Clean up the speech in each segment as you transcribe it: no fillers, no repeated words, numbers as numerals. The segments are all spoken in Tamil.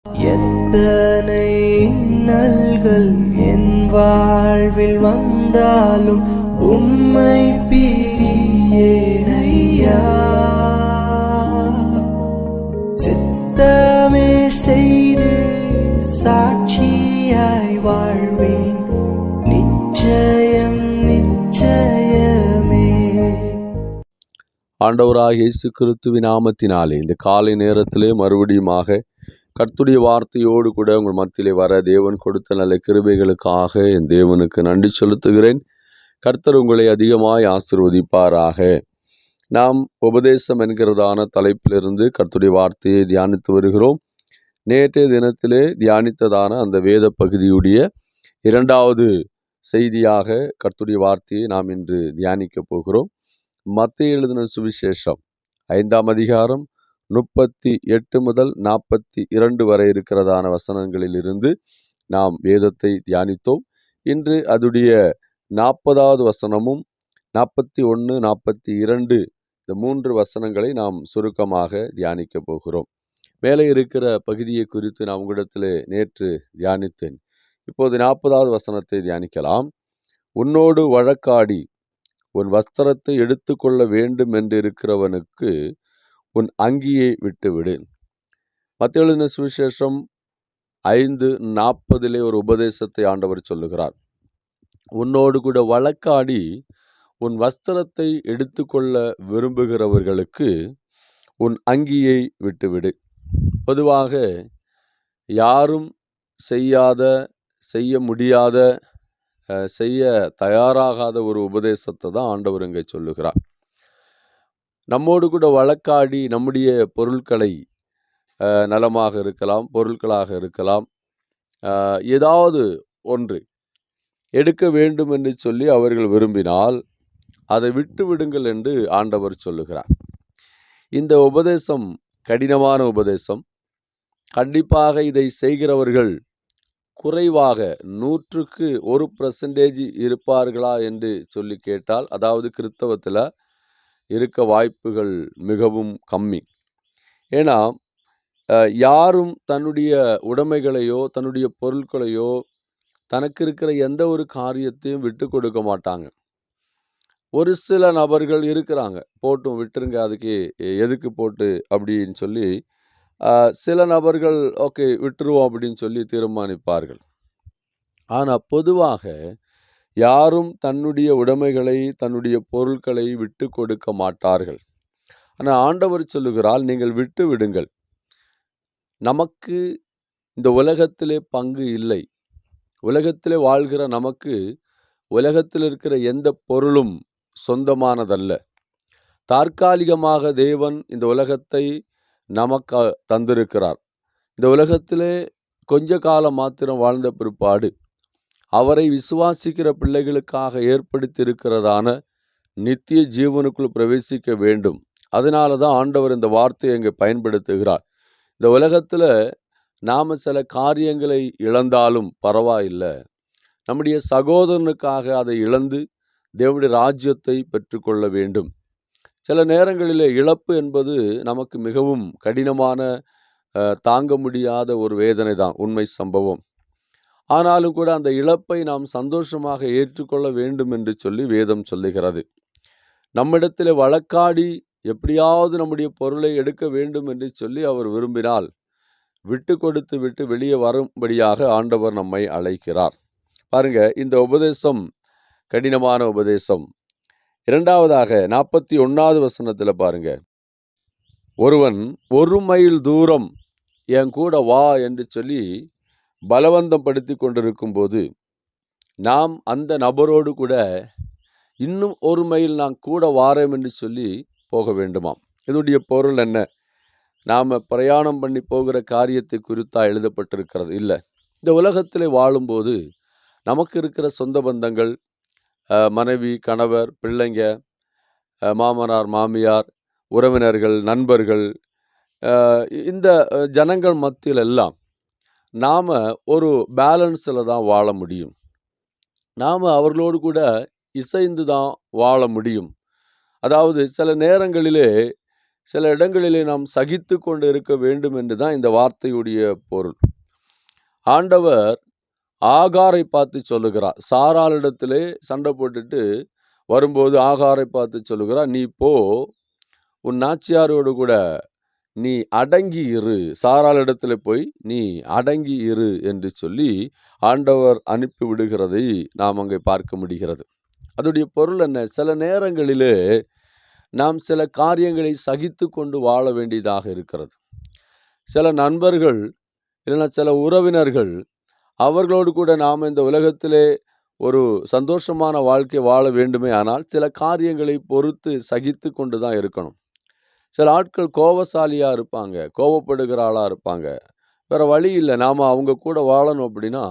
எத்தனை இன்னல்கள் என் வாழ்வில் வந்தாலும் உம்மை பிரியேனையா. சித்தமே செய்து சாட்சியாய் வாழ்வேன், நிச்சயம் நிச்சயமே. ஆண்டவராகிய இயேசு கிறிஸ்துவின் நாமத்தினாலே இந்த காலை நேரத்திலே மறுபடியுமாக கர்த்தருடைய வார்த்தையோடு கூட உங்கள் மத்தியிலே வர தேவன் கொடுத்த நல்ல கிருபைகளுக்காக என் தேவனுக்கு நன்றி செலுத்துகிறேன். கர்த்தர் உங்களை அதிகமாய் ஆசீர்வதிப்பாராக. நாம் உபதேசம் என்கிறதான தலைப்பிலிருந்து கர்த்தருடைய வார்த்தையை தியானித்து வருகிறோம். நேற்றைய தினத்திலே தியானித்ததான அந்த வேத பகுதியுடைய இரண்டாவது செய்தியாக கர்த்தருடைய வார்த்தையை நாம் இன்று தியானிக்க போகிறோம். மத்தேயு எழுதின சுவிசேஷம் 5ஆம் அதிகாரம் 38 முதல் 42 வரை இருக்கிறதான வசனங்களில் இருந்து நாம் வேதத்தை தியானித்தோம். இன்று அதுடைய 40வது வசனமும் 41, 42 இந்த 3 வசனங்களை நாம் சுருக்கமாக தியானிக்க போகிறோம். மேலே இருக்கிற பகுதியை குறித்து நான் உங்களிடத்திலே நேற்று தியானித்தேன். இப்போது 40வது வசனத்தை தியானிக்கலாம். உன்னோடு வழக்காடி உன் வஸ்திரத்தை எடுத்துக்கொள்ள வேண்டும் என்று இருக்கிறவனுக்கு உன் அங்கியை விட்டுவிடு. மத்தேயு எழுதின சுவிசேஷம் 5:40 ஒரு உபதேசத்தை ஆண்டவர் சொல்லுகிறார். உன்னோடு கூட வழக்காடி உன் வஸ்திரத்தை எடுத்துக்கொள்ள விரும்புகிறவர்களுக்கு உன் அங்கியை விட்டுவிடு. பொதுவாக யாரும் செய்ய முடியாத, செய்ய தயாராகாத ஒரு உபதேசத்தை தான் ஆண்டவர் இங்கே சொல்லுகிறார். நம்மோடு கூட வழக்காடி நம்முடைய பொருட்களை, நலமாக இருக்கலாம், பொருட்களாக இருக்கலாம், ஏதாவது ஒன்று எடுக்க வேண்டும் என்று சொல்லி அவர்கள் விரும்பினால் அதை விட்டு விடுங்கள் என்று ஆண்டவர் சொல்லுகிறார். இந்த உபதேசம் கடினமான உபதேசம். கண்டிப்பாக இதை செய்கிறவர்கள் குறைவாக 100க்கு 1% இருப்பார்களா என்று சொல்லி கேட்டால், அதாவது கிறிஸ்தவத்தில் இருக்க வாய்ப்புகள் மிகவும் கம்மி. ஏன்னா யாரும் தன்னுடைய உடைமைகளையோ தன்னுடைய பொருட்களையோ தனக்கு இருக்கிற எந்த ஒரு காரியத்தையும் விட்டு கொடுக்க மாட்டாங்க. ஒரு சில நபர்கள் இருக்கிறாங்க, போட்டும் விட்டுருங்க, அதுக்கு எதுக்கு போட்டு அப்படின்னு சொல்லி சில நபர்கள் ஓகே விட்டுருவோம் அப்படின்னு சொல்லி தீர்மானிப்பார்கள். ஆனால் பொதுவாக யாரும் தன்னுடைய உடைமைகளை தன்னுடைய பொருட்களை விட்டு கொடுக்க மாட்டார்கள். ஆனால் ஆண்டவர் சொல்லுகிறால், நீங்கள் விட்டு விடுங்கள். நமக்கு இந்த உலகத்திலே பங்கு இல்லை. உலகத்திலே வாழ்கிற நமக்கு உலகத்தில் இருக்கிற எந்த பொருளும் சொந்தமானதல்ல. தற்காலிகமாக தேவன் இந்த உலகத்தை நமக்கு தந்திருக்கிறார். இந்த உலகத்திலே கொஞ்ச காலம் மாத்திரம் வாழ்ந்த பிற்பாடு அவரை விசுவாசிக்கிற பிள்ளைகளுக்காக ஏற்படுத்தியிருக்கிறதான நித்திய ஜீவனுக்குள் பிரவேசிக்க வேண்டும். அதனால தான் ஆண்டவர் இந்த வார்த்தையை இங்கே பயன்படுத்துகிறார். இந்த உலகத்தில் நாம் சில காரியங்களை இழந்தாலும் பரவாயில்லை, நம்முடைய சகோதரனுக்காக அதை இழந்து தேவனுடைய ராஜ்யத்தை பெற்றுக்கொள்ள வேண்டும். சில நேரங்களிலே இழப்பு என்பது நமக்கு மிகவும் கடினமான, தாங்க முடியாத ஒரு வேதனை தான், உண்மை சம்பவம். ஆனாலும் கூட அந்த இழப்பை நாம் சந்தோஷமாக ஏற்றுக்கொள்ள வேண்டும் என்று சொல்லி வேதம் சொல்லுகிறது. நம்மிடத்தில் வழக்காடி எப்படியாவது நம்முடைய பொருளை எடுக்க வேண்டும் என்று சொல்லி அவர் விரும்பினால் விட்டு கொடுத்து விட்டு வெளியே வரும்படியாக ஆண்டவர் நம்மை அழைக்கிறார். பாருங்க, இந்த உபதேசம் கடினமான உபதேசம். இரண்டாவதாக 41வது வசனத்தில் பாருங்க, ஒருவன் 1 மைல் தூரம் என் கூட வா என்று சொல்லி பலவந்தம் படுத்தி கொண்டிருக்கும் போது நாம் அந்த நபரோடு கூட இன்னும் 1 மைல் நான் கூட வாரேன் என்று சொல்லி போக வேண்டுமாம். இதனுடைய பொருள் என்ன? நாம் பிரயாணம் பண்ணி போகிற காரியத்தை குறித்தா எழுதப்பட்டிருக்கிறது? இல்லை. இந்த உலகத்தில் வாழும்போது நமக்கு இருக்கிற சொந்த பந்தங்கள், மனைவி, கணவர், பிள்ளைங்க, மாமனார், மாமியார், உறவினர்கள், நண்பர்கள், இந்த ஜனங்கள் மத்தியில் எல்லாம் நாம் ஒரு பேலன்ஸில் தான் வாழ முடியும். நாம் அவர்களோடு கூட இசைந்து தான் வாழ முடியும். அதாவது சில நேரங்களிலே சில இடங்களிலே நாம் சகித்து கொண்டு இருக்க வேண்டும் என்று தான் இந்த வார்த்தையுடைய பொருள். ஆண்டவர் ஆகாரை பார்த்து சொல்லுகிறார். சாராளிடத்திலே சண்டை போட்டுட்டு வரும்போது ஆகாரை பார்த்து சொல்லுகிறார், நீ போ, உன் நாச்சியாரோடு கூட நீ அடங்கி இரு, சாராளிடத்துல போய் நீ அடங்கி இரு என்று சொல்லி ஆண்டவர் அனுப்பி விடுகிறதை நாம் அங்கே பார்க்க முடிகிறது. அதோடைய பொருள் என்ன? சில நேரங்களிலே நாம் சில காரியங்களை சகித்து கொண்டு வாழ வேண்டியதாக இருக்கிறது. சில நண்பர்கள் இல்லைன்னா சில உறவினர்கள், அவர்களோடு கூட நாம் இந்த உலகத்திலே ஒரு சந்தோஷமான வாழ்க்கை வாழ வேண்டுமே ஆனால் சில காரியங்களை பொறுத்து சகித்து கொண்டு தான் இருக்கணும். சில ஆட்கள் கோபசாலியா இருப்பாங்க, கோபப்படுகிற ஆளா இருப்பாங்க. வேற வழி இல்லை, நாம் அவங்க கூட வாழணும் அப்படின்னா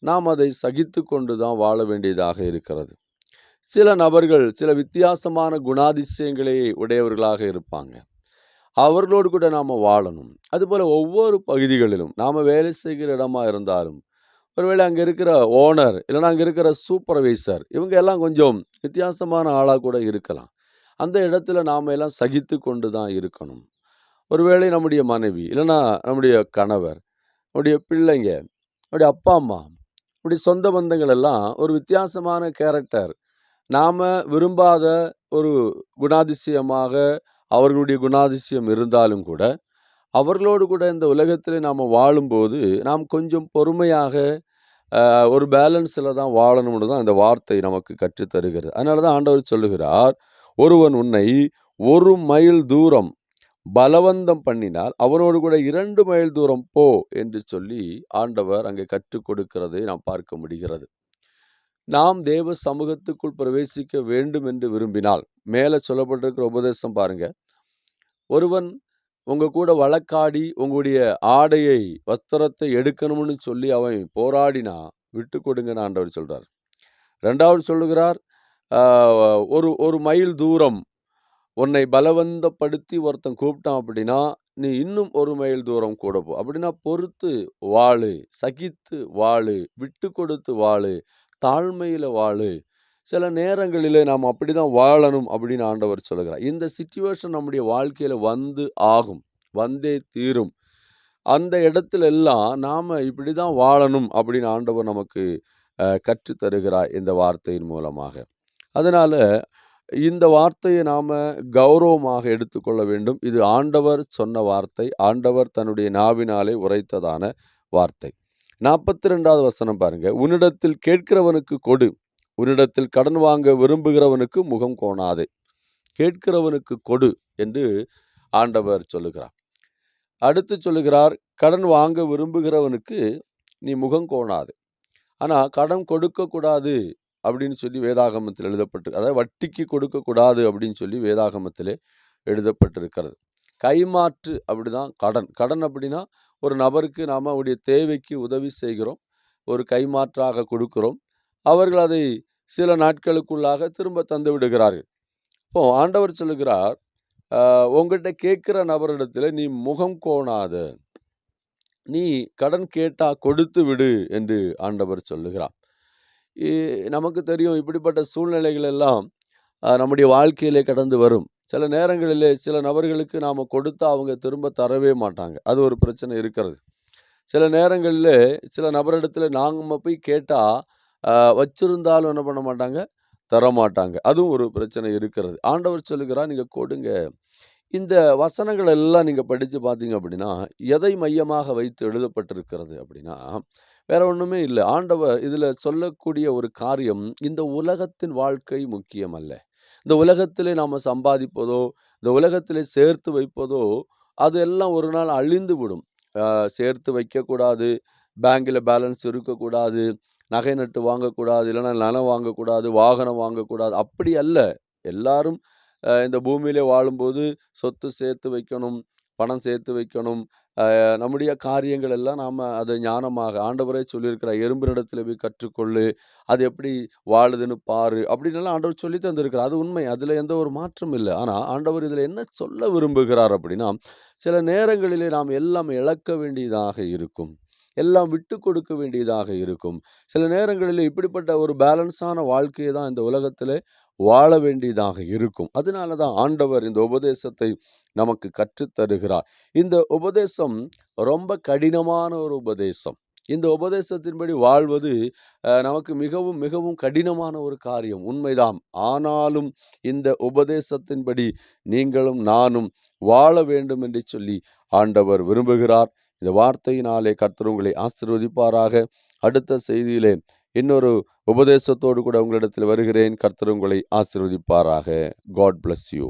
நாம் அதை சகித்து கொண்டு தான் வாழ வேண்டியதாக இருக்கிறது. சில நபர்கள் சில வித்தியாசமான குணாதிசயங்களை உடையவர்களாக இருப்பாங்க, அவர்களோடு கூட நாம் வாழணும். அதுபோல் ஒவ்வொரு பகுதிகளிலும் நாம் வேலை செய்கிற இடமா இருந்தாலும், ஒருவேளை அங்கே இருக்கிற ஓனர் இல்லைன்னா அங்கே இருக்கிற சூப்பர்வைசர், இவங்க எல்லாம் கொஞ்சம் வித்தியாசமான ஆளாக கூட இருக்கலாம். அந்த இடத்துல நாம் எல்லாம் சகித்து கொண்டு தான் இருக்கணும். ஒருவேளை நம்முடைய மனைவி இல்லைன்னா நம்முடைய கணவர், நம்முடைய பிள்ளைங்க, நம்முடைய அப்பா அம்மா, நம்முடைய சொந்த பந்தங்கள் எல்லாம் ஒரு வித்தியாசமான கேரக்டர், நாம் விரும்பாத ஒரு குணாதிசயமாக அவர்களுடைய குணாதிசயம் இருந்தாலும் கூட, அவர்களோடு கூட இந்த உலகத்தில் நாம் வாழும்போது நாம் கொஞ்சம் பொறுமையாக ஒரு பேலன்ஸில் தான் வாழணும்னு தான் இந்த வார்த்தை நமக்கு கற்றுத்தருகிறது. அதனால தான் ஆண்டவர் சொல்லுகிறார், ஒருவன் உன்னை 1 மைல் தூரம் பலவந்தம் பண்ணினால் அவனோடு கூட 2 மைல் தூரம் போ என்று சொல்லி ஆண்டவர் அங்கே கற்றுக் கொடுக்கிறதை நாம் பார்க்க முடிகிறது. நாம் தேவ சமூகத்துக்குள் பிரவேசிக்க வேண்டும் என்று விரும்பினால், மேலே சொல்லப்பட்டிருக்கிற உபதேசம் பாருங்க, ஒருவன் உங்க கூட வழக்காடி உங்களுடைய ஆடையை வஸ்திரத்தை எடுக்கணும்னு சொல்லி அவன் போராடினா விட்டு கொடுங்கன்னு ஆண்டவர் சொல்றார். 2வது சொல்லுகிறார், ஒரு மைல் தூரம் உன்னை பலவந்தப்படுத்தி ஒருத்தன் கூப்பிட்டான் அப்படின்னா நீ இன்னும் 1 மைல் தூரம் கூட போ. அப்படின்னா பொறுத்து வாழு, சகித்து வாழு, விட்டு கொடுத்து வாழு, தாழ்மையில வாழு. சில நேரங்களிலே நாம் அப்படிதான் வாழணும் அப்படின்னு ஆண்டவர் சொல்லுகிறார். இந்த சிச்சுவேஷன் நம்முடைய வாழ்க்கையில வந்து ஆகும், வந்தே தீரும். அந்த இடத்துல எல்லாம் நாம இப்படிதான் வாழணும் அப்படின்னு ஆண்டவர் நமக்கு கற்றுத் தருகிறார் இந்த வார்த்தையின் மூலமாக. அதனால இந்த வார்த்தையை நாம கௌரவமாக எடுத்துக்கொள்ள வேண்டும். இது ஆண்டவர் சொன்ன வார்த்தை, ஆண்டவர் தன்னுடைய நாவினாலே உரைத்ததான வார்த்தை. 42வது வசனம் பாருங்க, உன்னிடத்தில் கேட்கிறவனுக்கு கொடு, உன்னிடத்தில் கடன் வாங்க விரும்புகிறவனுக்கு முகம் கோணாதே. கேட்கிறவனுக்கு கொடு என்று ஆண்டவர் சொல்லுகிறார். அடுத்து சொல்லுகிறார், கடன் வாங்க விரும்புகிறவனுக்கு நீ முகம் கோணாதே. ஆனா கடன் கொடுக்க கூடாது அப்படின்னு சொல்லி வேதாகமத்தில் எழுதப்பட்டு, அதாவது வட்டிக்கு கொடுக்க கூடாது அப்படின்னு சொல்லி வேதாகமத்திலே எழுதப்பட்டிருக்கிறது. கைமாற்று அப்படிதான் கடன். கடன் அப்படின்னா ஒரு நபருக்கு நாம் அவருடைய தேவைக்கு உதவி செய்கிறோம், ஒரு கைமாற்றாக கொடுக்கிறோம், அவர்கள் அதை சில நாட்களுக்குள்ளாக திரும்ப தந்து விடுகிறார்கள். இப்போ ஆண்டவர் சொல்லுகிறார், உங்ககிட்ட கேட்கிற நபரிடத்துல நீ முகம் கோணாத, நீ கடன் கேட்டா கொடுத்து விடு என்று ஆண்டவர் சொல்லுகிறார். நமக்கு தெரியும், இப்படிப்பட்ட சூழ்நிலைகள் எல்லாம் நம்முடைய வாழ்க்கையிலே கடந்து வரும். சில நேரங்களிலே சில நபர்களுக்கு நாம் கொடுத்தா அவங்க திரும்ப தரவே மாட்டாங்க, அது ஒரு பிரச்சனை இருக்கிறது. சில நேரங்களில் சில நபரிடத்துல நாங்கள் போய் கேட்டால் வச்சிருந்தாலும் என்ன பண்ண மாட்டாங்க, தரமாட்டாங்க, அதுவும் ஒரு பிரச்சனை இருக்கிறது. ஆண்டவர் சொல்லுகிறார், நீங்கள் கொடுங்க. இந்த வசனங்கள் எல்லாம் நீங்கள் படித்து பார்த்தீங்க அப்படின்னா எதை மையமாக வைத்து எழுதப்பட்டிருக்கிறது அப்படின்னா வேற ஒன்றுமே இல்லை. ஆண்டவர் இதில் சொல்லக்கூடிய ஒரு காரியம், இந்த உலகத்தின் வாழ்க்கை முக்கியம் அல்ல. இந்த உலகத்திலே நாம் சம்பாதிப்பதோ, இந்த உலகத்திலே சேர்த்து வைப்பதோ, அது எல்லாம் ஒரு நாள் அழிந்து விடும். சேர்த்து வைக்கக்கூடாது, பேங்கில் பேலன்ஸ் இருக்கக்கூடாது, நகை நட்டு வாங்கக்கூடாது, இல்லைன்னா நிலம் வாங்கக்கூடாது, வாகனம் வாங்கக்கூடாது, அப்படி அல்ல. எல்லாரும் இந்த பூமியிலே வாழும்போது சொத்து சேர்த்து வைக்கணும், பணம் சேர்த்து வைக்கணும். நம்முடைய காரியங்கள் எல்லாம் நாம் அதை ஞானமாக, ஆண்டவரே சொல்லியிருக்கிறார், எறும்பினிடத்தில் போய் கற்றுக்கொள்ளு, அது எப்படி வாழுதுன்னு பாரு அப்படின்னு ஆண்டவர் சொல்லி தந்திருக்கிறார். அது உண்மை, அதில் எந்த ஒரு மாற்றம் இல்லை. ஆனால் ஆண்டவர் இதில் என்ன சொல்ல விரும்புகிறார் அப்படின்னா, சில நேரங்களிலே நாம் எல்லாம் இழக்க வேண்டியதாக இருக்கும், எல்லாம் விட்டு கொடுக்க வேண்டியதாக இருக்கும். சில நேரங்களில் இப்படிப்பட்ட ஒரு பேலன்ஸான வாழ்க்கையை தான் இந்த உலகத்தில் வாழ வேண்டியதாக இருக்கும். அதனால தான் ஆண்டவர் இந்த உபதேசத்தை நமக்கு கற்றுத் தருகிறார். இந்த உபதேசம் ரொம்ப கடினமான ஒரு உபதேசம். இந்த உபதேசத்தின்படி வாழ்வது நமக்கு மிகவும் மிகவும் கடினமான ஒரு காரியம், உண்மைதான். ஆனாலும் இந்த உபதேசத்தின்படி நீங்களும் நானும் வாழ வேண்டும் என்று சொல்லி ஆண்டவர் விரும்புகிறார். இந்த வார்த்தையினாலே கர்த்தர் உங்களை ஆசீர்வதிப்பாராக. அடுத்த செய்தியிலே இன்னொரு உபதேசத்தோடு கூட உங்களிடத்தில் வருகிறேன். கர்த்தர் உங்களை ஆசீர்வதிப்பாராக. God bless you.